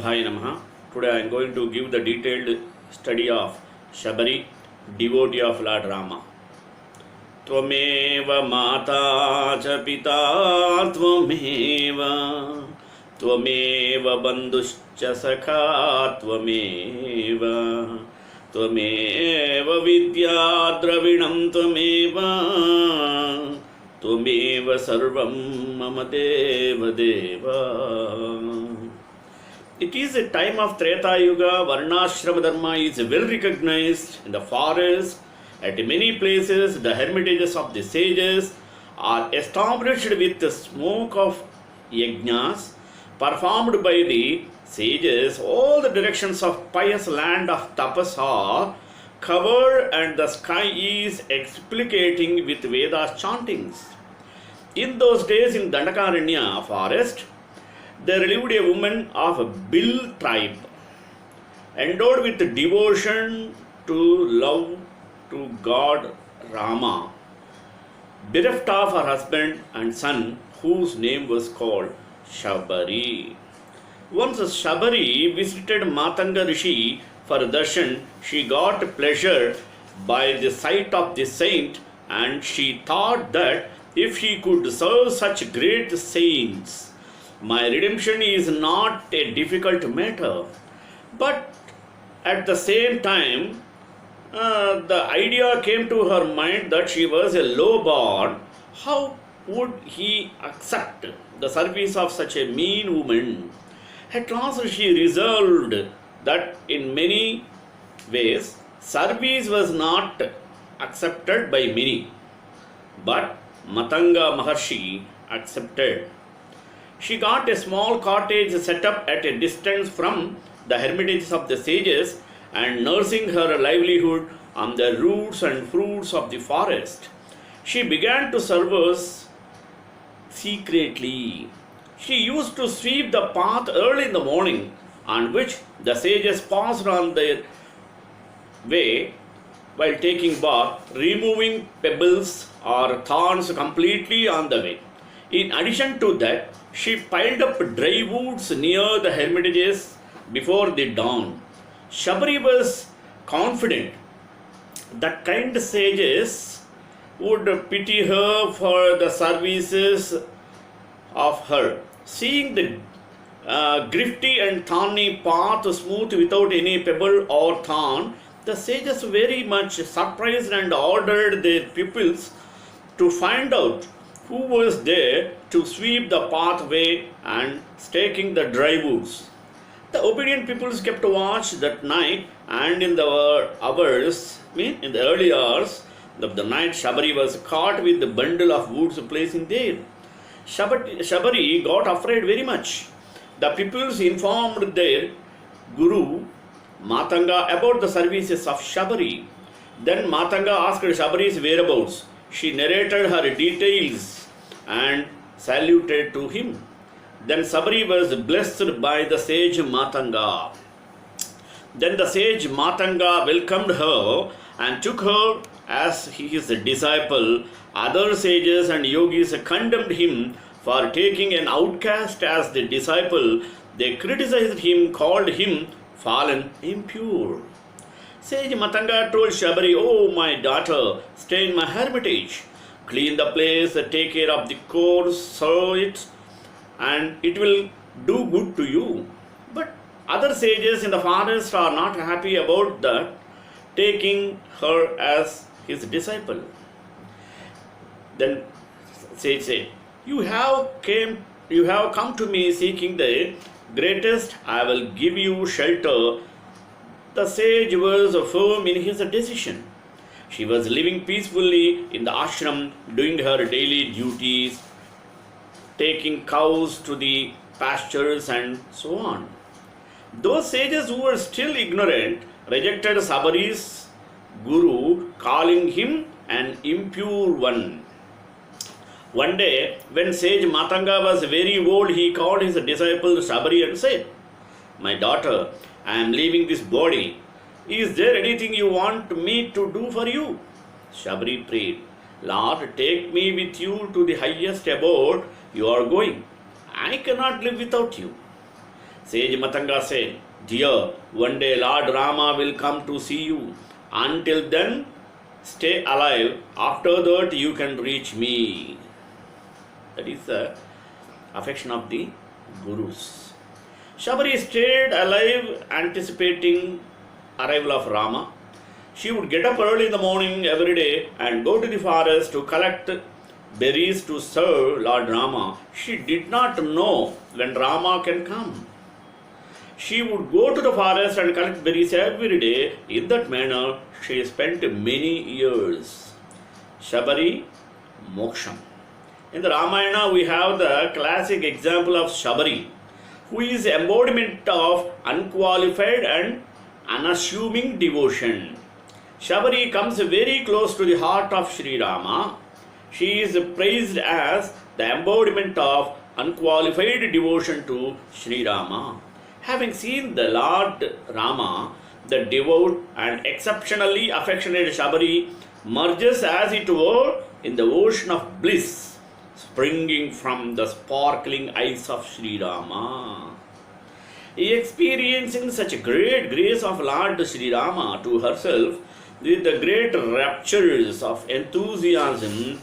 Padmasambhaya Namaha. Today I am going to give the detailed study of Shabari, devotee of Lord Rama. Tvameva mata cha pita tvameva, tvameva bandhuscha sakha tvameva, tvameva vidya dravinam tvameva, tvameva sarvam mama deva deva. It is a time of Treta Yuga. Varnashrama Dharma is well recognized in the forest. At many places, the hermitages of the sages are established with the smoke of yajnas performed by the sages. All the directions of pious land of tapas are covered, and the sky is explicating with Vedas chantings. In those days, in Dandakaranya forest, there lived a woman of Bil tribe, endowed with devotion to love to God Rama, bereft of her husband and son, whose name was called Shabari. Once Shabari visited Matanga Rishi for darshan. She got pleasure by the sight of the saint, and she thought that if she could serve such great saints, my redemption is not a difficult matter. But at the same time, the idea came to her mind that she was a low-born. How would he accept the service of such a mean woman? At last she resolved that in many ways service was not accepted by many, but Matanga Maharshi accepted. She got a small cottage set up at a distance from the hermitages of the sages, and nursing her livelihood on the roots and fruits of the forest, she began to serve us secretly. She used to sweep the path early in the morning, on which the sages passed on their way while taking bath, removing pebbles or thorns completely on the way. In addition to that, she piled up dry woods near the hermitages before the dawn. Shabari was confident that kind sages would pity her for the services of her. Seeing the grifty and thorny path smooth without any pebble or thorn, the sages very much surprised and ordered their pupils to find out who was there to sweep the pathway and staking the dry woods. The obedient pupils kept watch that night, and in the early hours of the night, Shabari was caught with the bundle of woods placed there. Shabari got afraid very much. The pupils informed their guru Matanga about the services of Shabari. Then Matanga asked Shabari's whereabouts. She narrated her details and saluted to him. Then Shabari was blessed by the sage Matanga. Then the sage Matanga welcomed her and took her as his disciple. Other sages and yogis condemned him for taking an outcast as the disciple. They criticized him, called him fallen, impure. Sage Matanga told Shabari, "Oh, my daughter, stay in my hermitage. Clean the place, take care of the course, serve it, and it will do good to you." But other sages in the forest are not happy about that, taking her as his disciple. Then sage said, You have come to me seeking the greatest, I will give you shelter." The sage was firm in his decision. She was living peacefully in the ashram, doing her daily duties, taking cows to the pastures and so on. Those sages who were still ignorant rejected Shabari's guru, calling him an impure one. One day, when sage Matanga was very old, he called his disciple Shabari and said, "My daughter, I am leaving this body. Is there anything you want me to do for you?" Shabari prayed, "Lord, take me with you to the highest abode you are going. I cannot live without you." Sage Matanga said, "Dear, one day Lord Rama will come to see you. Until then, stay alive. After that, you can reach me." That is the affection of the Gurus. Shabari stayed alive, anticipating arrival of Rama. She would get up early in the morning every day and go to the forest to collect berries to serve Lord Rama. She did not know when Rama can come. She would go to the forest and collect berries every day. In that manner, she spent many years. Shabari Moksham. In the Ramayana, we have the classic example of Shabari, who is embodiment of unqualified and unassuming devotion. Shabari comes very close to the heart of Sri Rama. She is praised as the embodiment of unqualified devotion to Sri Rama. Having seen the Lord Rama, the devout and exceptionally affectionate Shabari merges as it were in the ocean of bliss, springing from the sparkling eyes of Sri Rama. Experiencing such great grace of Lord Sri Rama to herself, with the great raptures of enthusiasm,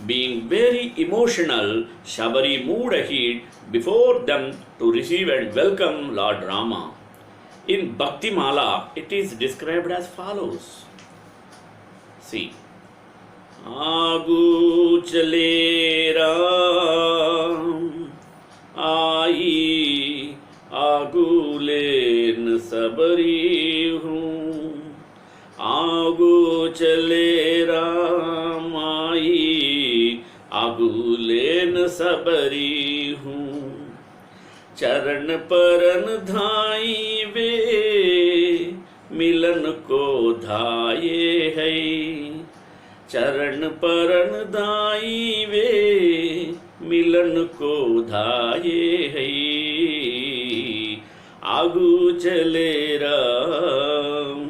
being very emotional, Shabari moved ahead before them to receive and welcome Lord Rama. In Bhakti Mala, it is described as follows. See. आगू चले राम आई आगू लेन सबरी हूँ आगू चले राम आई आगू लेन सबरी हूँ चरण परन धाई वे मिलन को धाये है चरण परन दाई वे मिलन को धाये है आगू चले राम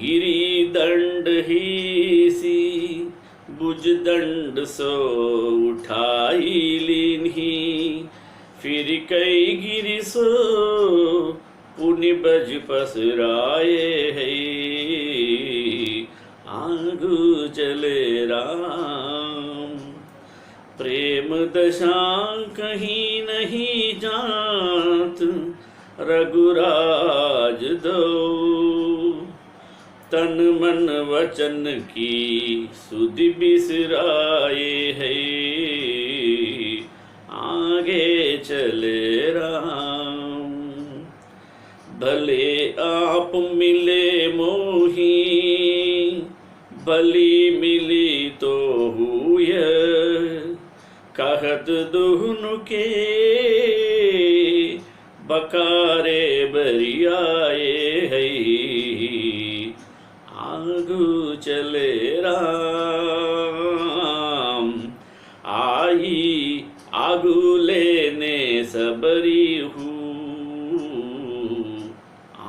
गिरी दंड ही सी बुझ दंड सो उठाई लीन्ही फिर कई गिरी सो पुनि बज पसराए है आगू चले राम प्रेम दशा कहीं नहीं जात रघुराज दो तन मन वचन की सुधि बिसराए है आगे चले राम भले आप मिले मोही भली मिली तो हुय कहत दुहनु के बकारे बरियाए है आगू चले राम आई आगू लेने सबरी हूँ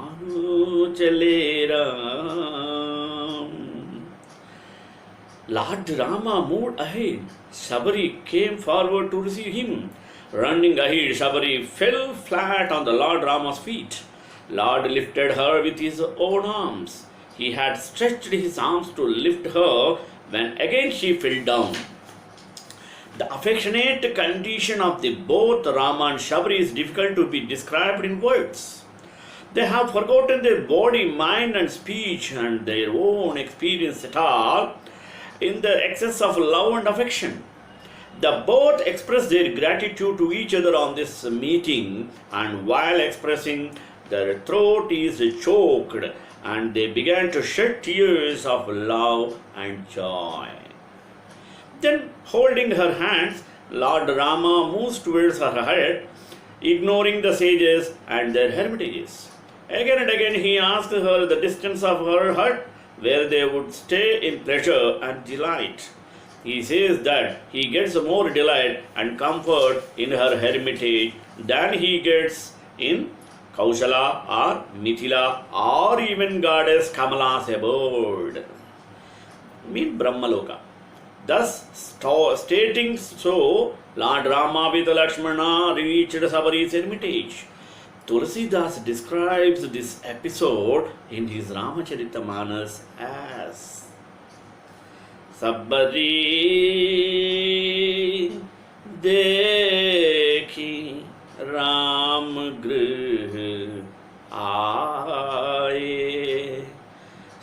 आगू चले Ram. Lord Rama moved ahead. Shabari came forward to receive him. Running ahead, Shabari fell flat on the Lord Rama's feet. Lord lifted her with his own arms. He had stretched his arms to lift her when again she fell down. The affectionate condition of the both Rama and Shabari is difficult to be described in words. They have forgotten their body, mind and speech and their own experience at all in the excess of love and affection. The both express their gratitude to each other on this meeting, and while expressing, their throat is choked and they began to shed tears of love and joy. Then, holding her hands, Lord Rama moves towards her hut, ignoring the sages and their hermitages. Again and again he asked her the distance of her hut, where they would stay in pleasure and delight. He says that he gets more delight and comfort in her hermitage than he gets in Kaushala or Mithila or even goddess Kamala's abode. Mean Brahmaloka. Thus, stating so, Lord Rama with Lakshmana reached Sabari's hermitage. Tulsidas describes this episode in his Ramacharita as Sabari dekhi Ram grih aaye,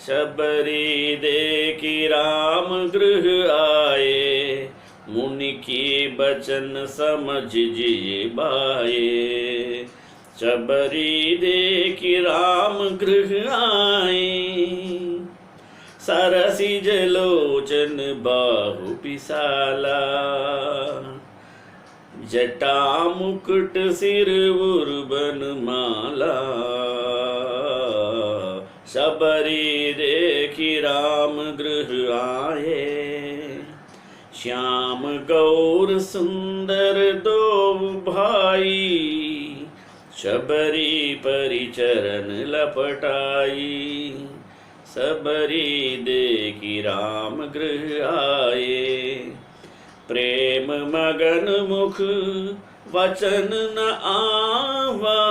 Sabari dekhi Ram grih aaye, मुनि की बचन समझ जीबाए, शबरी देखी राम गृह आए, सरसिज लोचन बाहु पिसाला, जटा मुकुट सिर उर्बन माला, शबरी देखी राम गृह आए, श्याम गौर सुंदर दो भाई, शबरी परिचरण लपटाई, सबरी देखी राम गृह आए, प्रेम मगन मुख वचन न आवा,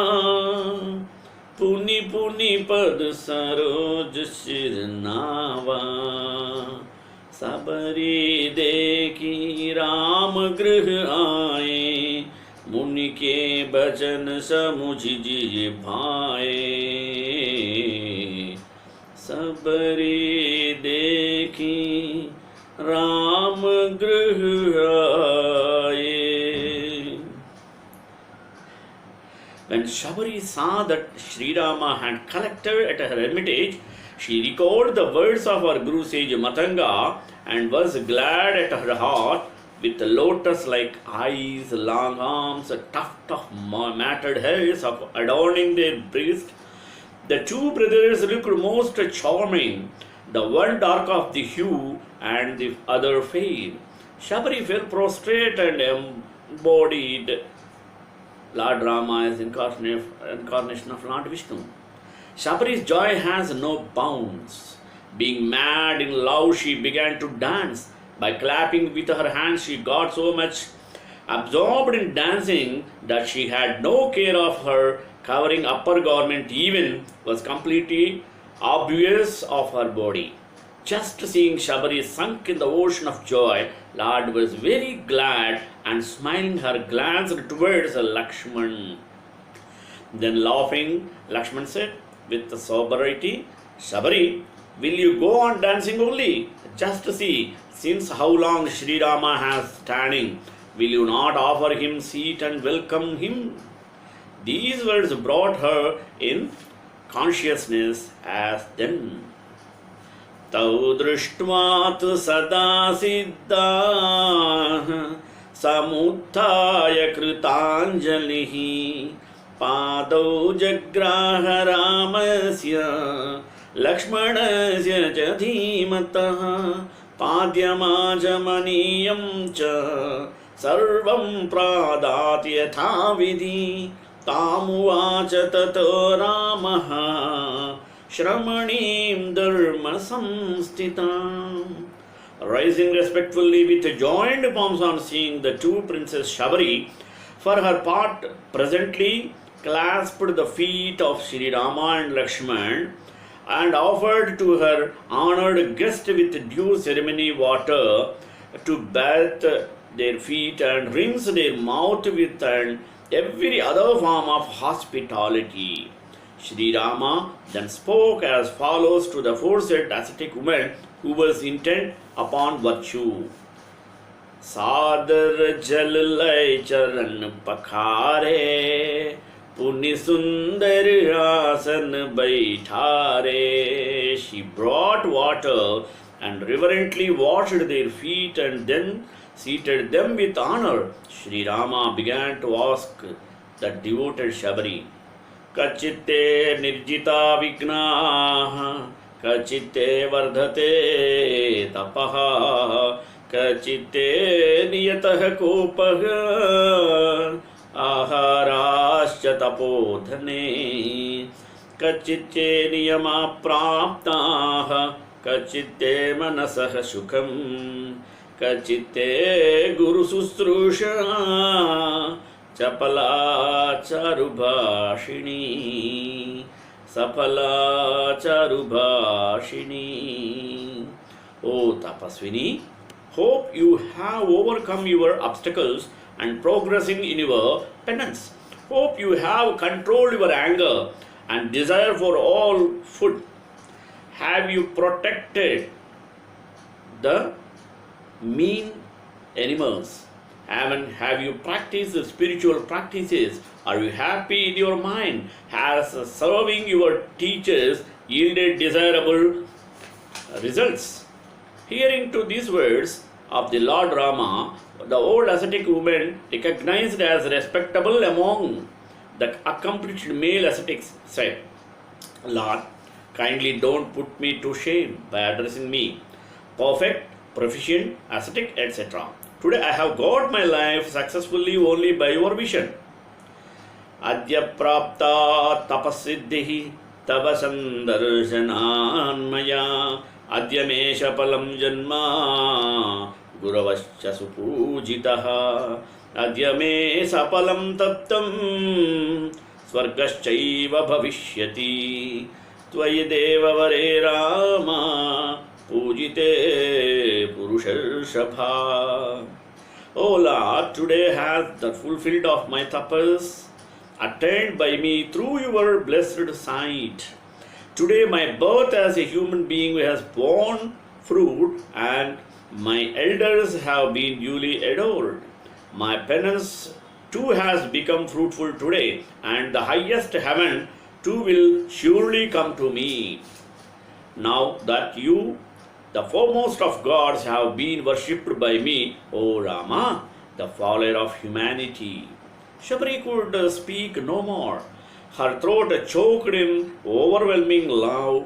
पुनि पुनि पद सरोज सिर नावा, सबरी देखी राम गृह आए, मुनि के बचन समुझ जी भाए, सबरी देखी राम गृह आए. When Shabari saw that Sri Rama had collected at her hermitage, she recalled the words of her Guru sage Matanga and was glad at her heart. With lotus-like eyes, long arms, a tuft of matted hairs adorning their breast, the two brothers looked most charming, the one dark of the hue and the other fair. Shabari fell prostrate and embodied Lord Rama as incarnation of Lord Vishnu. Shabari's joy has no bounds. Being mad in love, she began to dance. By clapping with her hands, she got so much absorbed in dancing that she had no care of her covering upper garment, even was completely obvious of her body. Just seeing Shabari sunk in the ocean of joy, Lord was very glad and smiling her glanced towards Lakshman. Then laughing, Lakshman said with sobriety, Shabari, will you go on dancing only? Just see, since how long Sri Rama has standing, will you not offer him seat and welcome him? These words brought her in consciousness as then. Tau drishtva tu sada siddha samuttaya kritanjalihi padau jagraha ramasya lakshmanasya cha dhimatah पाद्यमाजमनीयं च सर्वं प्रादात् यथा विधि तामुवाच ततो रामः श्रमणीं धर्मसंस्थिताम्. Rising respectfully with joined palms on seeing the two princes, Shabari, for her part, presently clasped the feet of Sri Rama and Lakshman and offered to her honored guest with due ceremony water to bathe their feet and rinse their mouth with and every other form of hospitality. Sri Rama then spoke as follows to the aforesaid ascetic woman who was intent upon virtue. Sadar jal lay charan pakhare, पुनि सुंदर आसन बैठारे. She brought water and reverently washed their feet and then seated them with honor. Sri Rama began to ask the devoted Shabari, Kachite nirjita vignaha, Kachite vardhate tapaha, Kachite niyatah kopaha, आहाराश्च तपोधने कचित्ते नियमा प्राप्ताः कचित्ते मनसः सुखम् कचित्ते गुरुशुश्रूषा चपला चारुभाषिणी सफला चारुभाषिणी. O Tapaswini, hope you have overcome your obstacles and progressing in your penance. Hope you have controlled your anger and desire for all food. Have you protected the mean animals? Have you practiced the spiritual practices? Are you happy in your mind? Has serving your teachers yielded desirable results? Hearing to these words of the Lord Rama, the old ascetic woman, recognized as respectable among the accomplished male ascetics, said, Lord, kindly don't put me to shame by addressing me, perfect, proficient, ascetic, etc. Today I have got my life successfully only by your vision. Adya prapta tapasiddhi tava sandarshananmaya Adya me shapalam janma guravascha supujitaha Adya me sapalam taptam swargaschaiva bhavishyati Tvayi deva vare Rama pujite purushashabha. O Lord, today has the fulfilled of my tapas attained by me through your blessed sight. Today my birth as a human being has borne fruit and my elders have been duly adored. My penance too has become fruitful today and the highest heaven too will surely come to me. Now that you, the foremost of gods, have been worshipped by me, O Rama, the follower of humanity. Shabari could speak no more. Her throat choked in overwhelming love.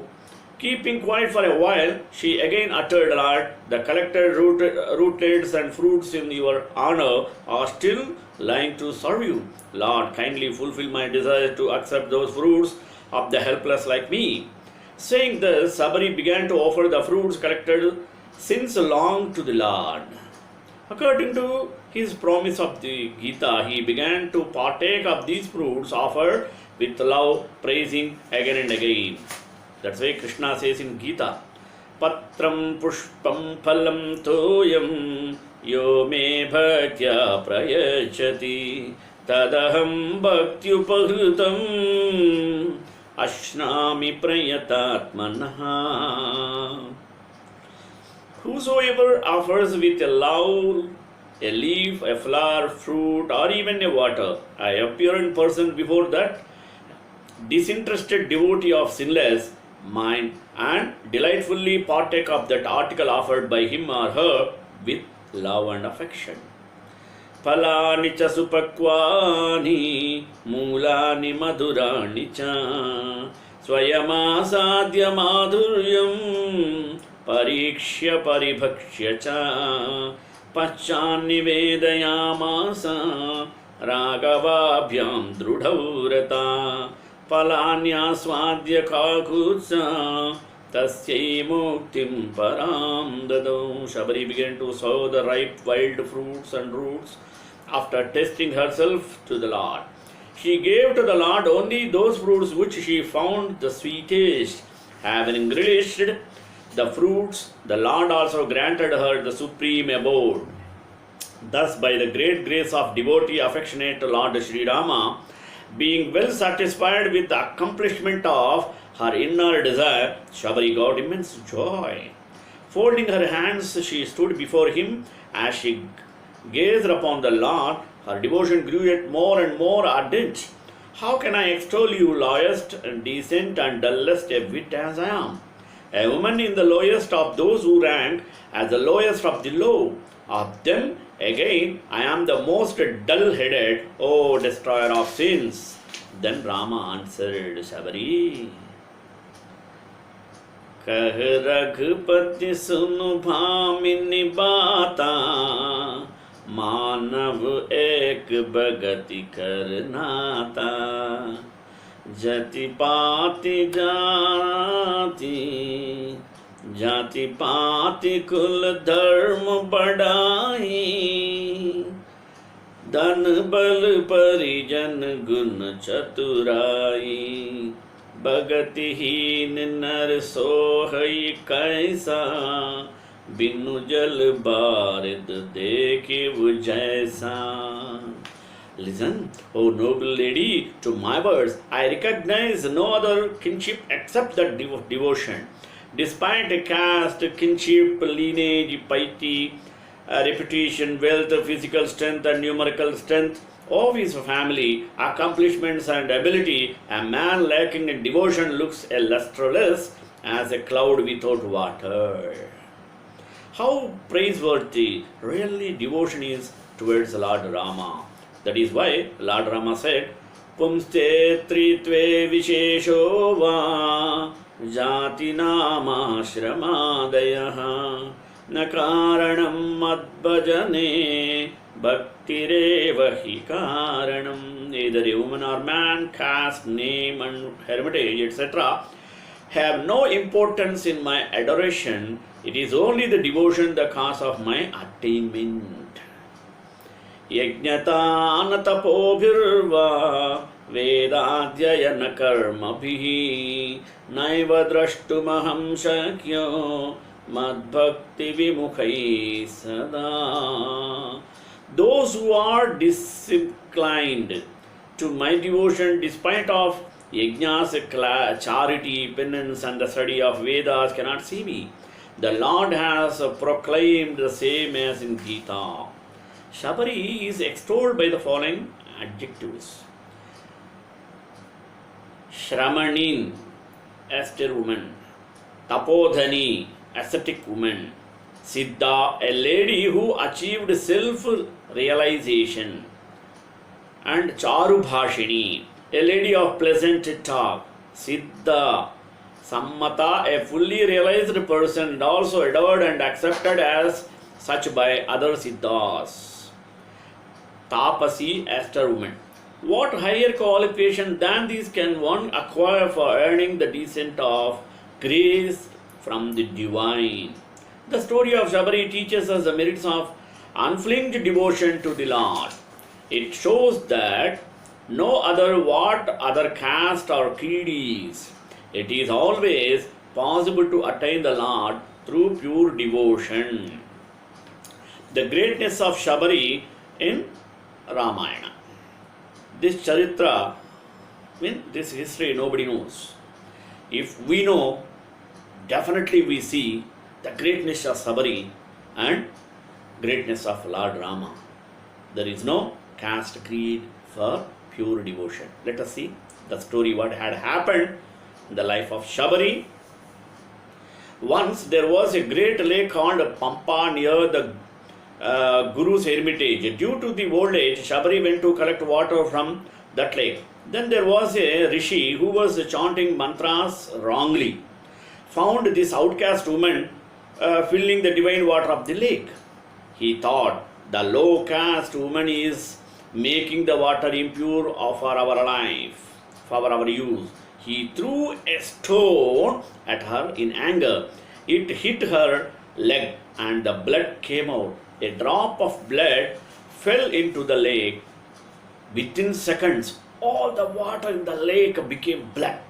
Keeping quiet for a while, she again uttered, Lord, the collected rootlets and fruits in your honor are still lying to serve you. Lord, kindly fulfill my desire to accept those fruits of the helpless like me. Saying this, Sabari began to offer the fruits collected since long to the Lord. According to his promise of the Gita, he began to partake of these fruits offered with love, praising again and again. That's why Krishna says in Gita, Patram pushpam phalam toyam yo me bhaktya prayachati tadaham bhaktyupahritam ashnami prayatatmanaha. Whosoever offers with a love, a leaf, a flower, fruit, or even a water, I appear in person before that disinterested devotee of sinless mind and delightfully partake of that article offered by him or her with love and affection. Phalani cha supakvani mulani madhurani cha swayamasadya madhuryam parikshya paribhakshya cha paschanivedayamasa ragavabhyam drudhavrata Palanyaswadya kakutsa tasyai muktim param dadau. Shabari began to sow the ripe wild fruits and roots after testing herself to the Lord. She gave to the Lord only those fruits which she found the sweetest. Having relished the fruits, the Lord also granted her the supreme abode. Thus, by the great grace of devotee affectionate Lord Sri Rama, being well satisfied with the accomplishment of her inner desire, Shabari got immense joy. Folding her hands, she stood before him. As she gazed upon the Lord, her devotion grew yet more and more ardent. How can I extol you, lowest and decent and dullest a wit as I am? A woman in the lowest of those who rank as the lowest of the low. Of them, again, I am the most dull-headed, O destroyer of sins. Then Rama answered, Shabari, Kah Raghupati sunu bhamini bata, Manav ek bhagati karnata, Jati pati jati, जाति पाति कुल धर्म बढ़ाई धन बल परिजन गुण चतुराई, भगतिहीन नर सोहई कैसा, बिनु जल बारिद देखे जैसा. Listen, O noble lady, to my words. I recognize no other kinship except that devotion. Despite caste, kinship, lineage, piety, reputation, wealth, physical strength, and numerical strength of his family, accomplishments, and ability, a man lacking in devotion looks as lustreless as a cloud without water. How praiseworthy really devotion is towards Lord Rama. That is why Lord Rama said, Pumste tritve vishesho va jati nama shramadayah na karanam madbhajane bhaktireva hi karanam. Either a woman or man, caste, name and hermitage, etc. have no importance in my adoration. It is only the devotion the cause of my attainment. यज्ञतान तपोभिर्वा वेदाध्ययन कर्मभिः नैव द्रष्टुमहं शक्यो मद्भक्ति विमुखैः सदा. Those who are disinclined to my devotion despite of yajnas, charity, penance and the study of Vedas cannot see me. The Lord has proclaimed the same as in Gita. Shabari is extolled by the following adjectives. Shramanin, austere woman. Tapodhani, ascetic woman. Siddha, a lady who achieved self-realization. And Charubhashini, a lady of pleasant talk. Siddha, Sammata, a fully realized person and also adored and accepted as such by other Siddhas. Tapasi, austere woman. What higher qualification than these can one acquire for earning the descent of grace from the divine? The story of Shabari teaches us the merits of unflinched devotion to the Lord. It shows that no other what other caste or creed is. It is always possible to attain the Lord through pure devotion. The greatness of Shabari in Ramayana. This charitra, this history nobody knows. If we know, definitely we see the greatness of Shabari and greatness of Lord Rama. There is no caste creed for pure devotion. Let us see the story what had happened in the life of Shabari. Once there was a great lake called Pampa near the Guru's hermitage. Due to the old age, Shabari went to collect water from that lake. Then there was a rishi who was chanting mantras wrongly. Found this outcast woman filling the divine water of the lake. He thought the low caste woman is making the water impure for our life, for our use. He threw a stone at her in anger. It hit her leg and the blood came out. A drop of blood fell into the lake. Within seconds, all the water in the lake became black.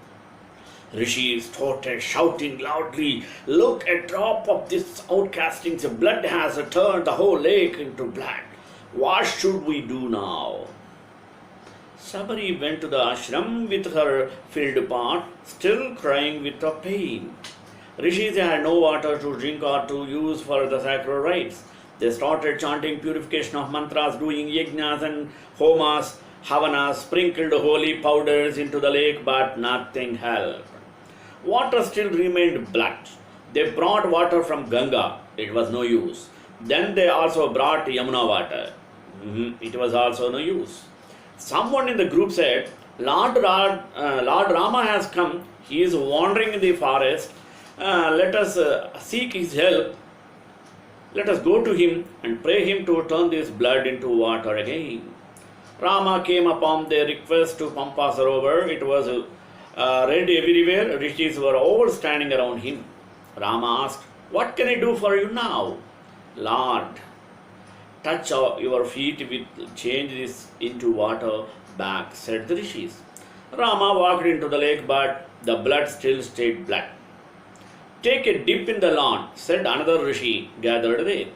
Rishi started shouting loudly, "Look, a drop of this outcasting's blood has turned the whole lake into blood. What should we do now?" Shabari went to the ashram with her filled pot, still crying with the pain. Rishis had no water to drink or to use for the sacred rites. They started chanting purification of mantras, doing yajnas and homas, havanas, sprinkled holy powders into the lake, but nothing helped. Water still remained black. They brought water from Ganga. It was no use. Then they also brought Yamuna water. It was also no use. Someone in the group said, Lord Rama has come. He is wandering in the forest. Let us seek his help. Let us go to him and pray him to turn this blood into water again. Rama came upon their request to Pampa Sarovar. It was red everywhere. Rishis were all standing around him. Rama asked, "What can I do for you now?" "Lord, touch your feet will change this into water back, said the rishis. Rama walked into the lake, but the blood still stayed black. Take a dip in the lawn, said another rishi gathered there.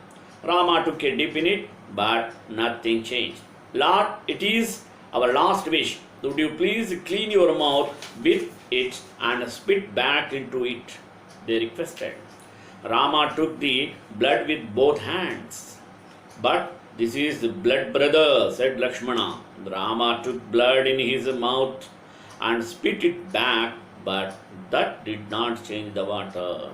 Rama took a dip in it, but nothing changed. Lord, it is our last wish. Would you please clean your mouth with it and spit back into it? They requested. Rama took the blood with both hands. But this is the blood, brother, said Lakshmana. Rama took blood in his mouth and spit it back, but that did not change the water.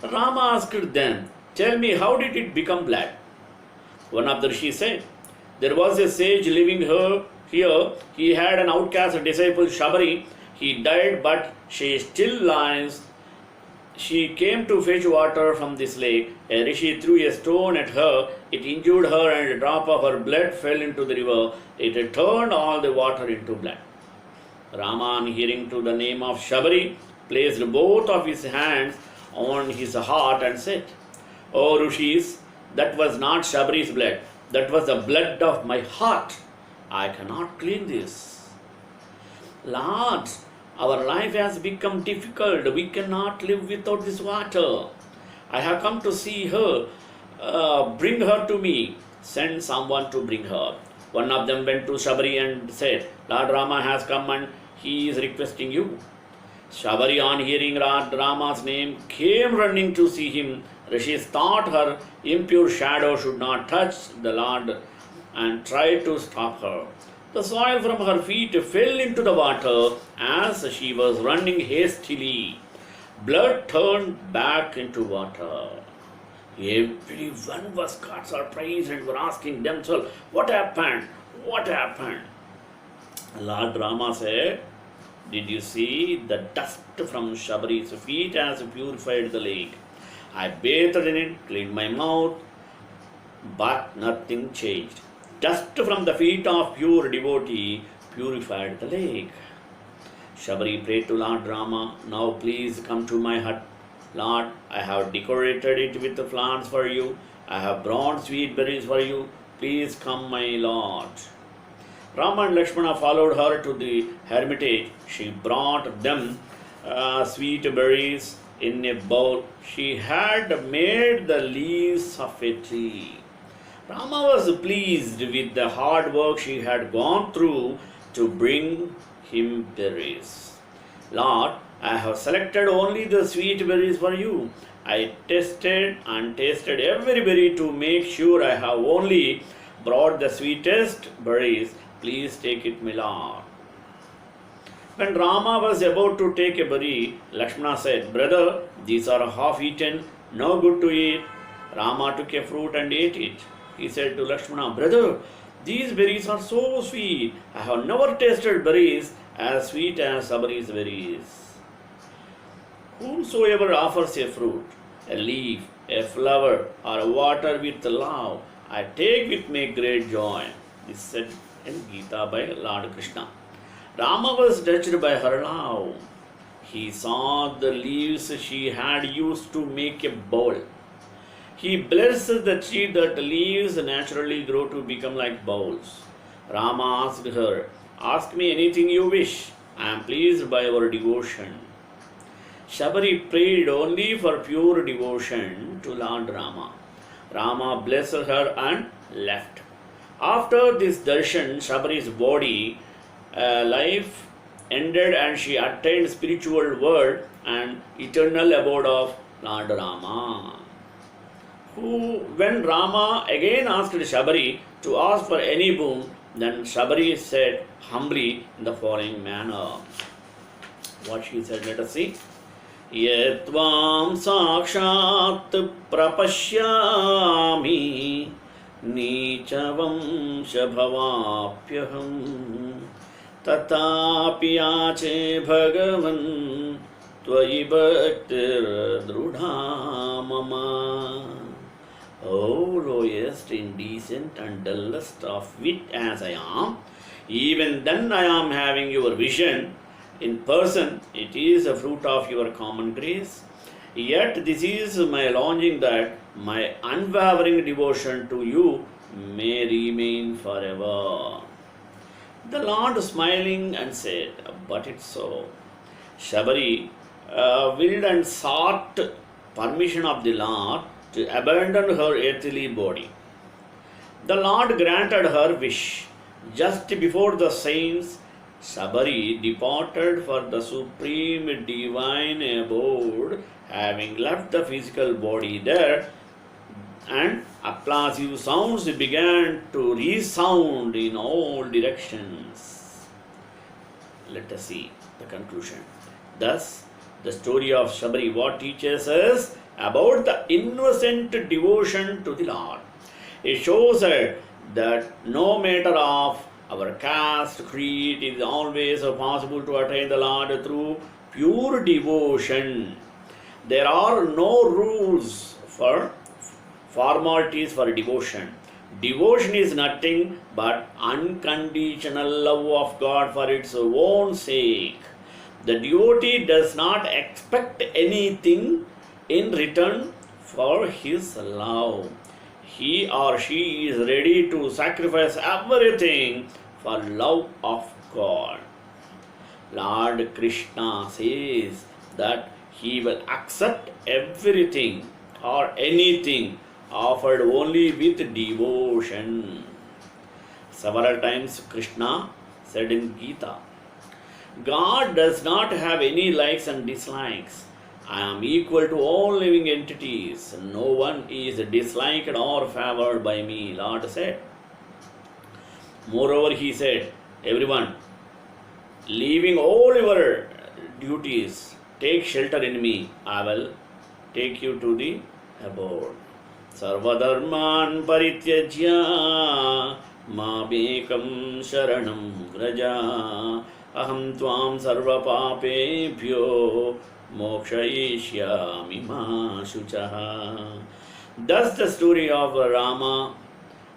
Rama asked them, tell me, how did it become black? One of the rishis said, there was a sage living here. He had an outcast disciple, Shabari. He died, but she still lies. She came to fetch water from this lake. A rishi threw a stone at her. It injured her, and a drop of her blood fell into the river. It turned all the water into blood. Rama, on hearing to the name of Shabari, placed both of his hands on his heart and said, O Rishis, that was not Shabari's blood. That was the blood of my heart. I cannot clean this. Lord, our life has become difficult. We cannot live without this water. I have come to see her. Bring her to me. Send someone to bring her. One of them went to Shabari and said, Lord Rama has come and he is requesting you. Shabari, on hearing Lord Rama's name, came running to see him. Rishis thought her impure shadow should not touch the Lord and tried to stop her. The soil from her feet fell into the water as she was running hastily. Blood turned back into water. Everyone was caught surprised and were asking themselves, what happened? What happened? Lord Rama said, did you see the dust from Shabari's feet has purified the lake? I bathed in it, cleaned my mouth, but nothing changed. Dust from the feet of pure devotee purified the lake. Shabari prayed to Lord Rama, now please come to my hut. Lord, I have decorated it with the flowers for you. I have brought sweet berries for you. Please come, my Lord. Rama and Lakshmana followed her to the hermitage. She brought them sweet berries in a bowl. She had made the leaves of a tree. Rama was pleased with the hard work she had gone through to bring him berries. Lord, I have selected only the sweet berries for you. I tested and tasted every berry to make sure I have only brought the sweetest berries. Please take it, my Lord. When Rama was about to take a berry, Lakshmana said, Brother, these are half eaten, no good to eat. Rama took a fruit and ate it. He said to Lakshmana, Brother, these berries are so sweet. I have never tasted berries as sweet as Sabari's berries. Whosoever offers a fruit, a leaf, a flower, or water with love, I take with me great joy. This is said in Gita by Lord Krishna. Rama was touched by her love. He saw the leaves she had used to make a bowl. He blessed the tree that leaves naturally grow to become like bowls. Rama asked her, Ask me anything you wish. I am pleased by your devotion. Shabari prayed only for pure devotion to Lord Rama. Rama blessed her and left. After this darshan, Shabari's body life ended and she attained spiritual world and eternal abode of Lord Rama. When Rama again asked Shabari to ask for any boon, then Shabari said humbly in the following manner. What she said, let us see. Yetvam sakshat prapashyami nichavam shabhavapyaham tatapi ache bhagavan tvayi bhaktir drudha mama. O lowest, indecent and dullest of wit as I am, even then I am having your vision in person. It is a fruit of your common grace. Yet this is my longing that my unwavering devotion to you may remain forever. The Lord smiling and said, But it's so. Shabari willed and sought permission of the Lord to abandon her earthly body. The Lord granted her wish. Just before the saints, Shabari departed for the supreme divine abode, having left the physical body there, and applausive sounds began to resound in all directions. Let us see the conclusion. Thus, the story of Shabari, what teaches us about the innocent devotion to the Lord. It shows us that no matter of our caste, creed, it is always possible to attain the Lord through pure devotion. There are no rules for formalities for devotion. Devotion is nothing but unconditional love of God for its own sake. The devotee does not expect anything in return for his love. He or she is ready to sacrifice everything for love of God. Lord Krishna says that he will accept everything or anything offered only with devotion. Several times Krishna said in Gita, God does not have any likes and dislikes. I am equal to all living entities. No one is disliked or favored by me, Lord said. Moreover, he said, everyone, leaving all your duties, take shelter in me. I will take you to the abode. Sarvadharman parityajya mabekam sharanam vraja aham tvam sarva papebhyo mokshayishyami ma shuchaha. Thus the story of Rama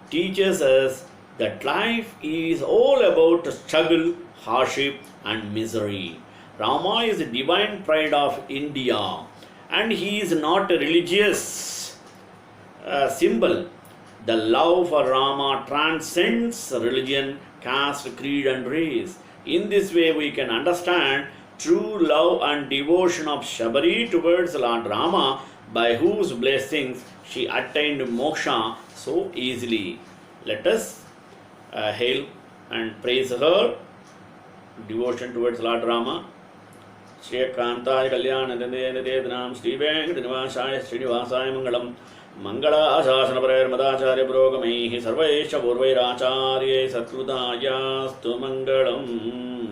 teaches us that life is all about struggle, hardship and misery. Rama is the divine pride of India and he is not a religious symbol. The love for Rama transcends religion, caste, creed and race. In this way we can understand true love and devotion of Shabari towards Lord Rama, by whose blessings she attained moksha so easily. Let us hail and praise her devotion towards Lord Rama. Shri Kantai Kalyan Nidednam Shri Venkatanivasaaya Srinivasaya Mangalam Mangala Asasana Prayer Madacharya Brogamaihi Sarvesha Purvairacharye Satkrudayastu Mangalam.